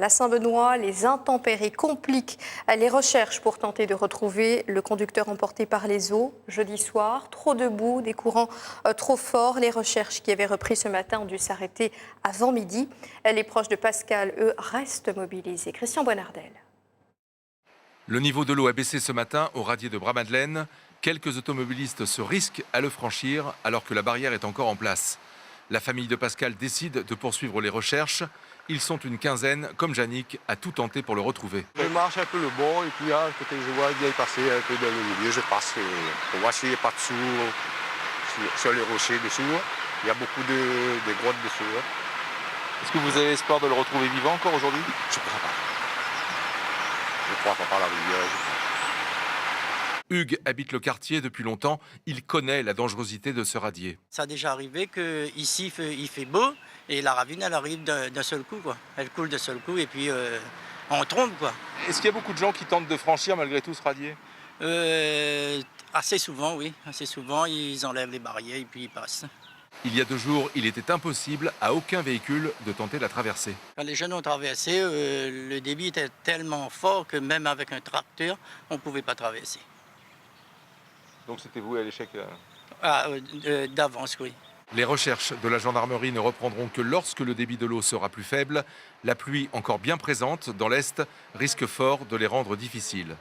À la Saint-Benoît, les intempéries compliquent les recherches pour tenter de retrouver le conducteur emporté par les eaux. Jeudi soir, trop de boue, des courants trop forts. Les recherches qui avaient repris ce matin ont dû s'arrêter avant midi. Les proches de Pascal, eux, restent mobilisés. Christian Bonardel. Le niveau de l'eau a baissé ce matin au radier de Bras-Madeleine. Quelques automobilistes se risquent à le franchir alors que la barrière est encore en place. La famille de Pascal décide de poursuivre les recherches. Ils sont une quinzaine, comme Yannick, à tout tenter pour le retrouver. Je marche un peu le bord et puis là, côté je vois bien passer un peu dans le milieu. Je passe pour voir s'il n'y a pas de dessous, sur les rochers dessous. Il y a beaucoup de grottes dessous. Est-ce que vous avez espoir de le retrouver vivant encore aujourd'hui? Je ne crois pas. Je ne crois pas par la rivière. Hugues habite le quartier depuis longtemps. Il connaît la dangerosité de ce radier. Ça a déjà arrivé qu'ici, il fait beau et la ravine, elle arrive d'un seul coup, quoi. Elle coule d'un seul coup et puis on trompe, quoi. Est-ce qu'il y a beaucoup de gens qui tentent de franchir malgré tout ce radier? Assez souvent, oui. Assez souvent, ils enlèvent les barrières et puis ils passent. Il y a 2 jours, il était impossible à aucun véhicule de tenter la traversée. Quand les jeunes ont traversé, le débit était tellement fort que même avec un tracteur, on ne pouvait pas traverser. Donc c'était vous à l'échec? D'avance, oui. Les recherches de la gendarmerie ne reprendront que lorsque le débit de l'eau sera plus faible. La pluie, encore bien présente dans l'Est, risque fort de les rendre difficiles.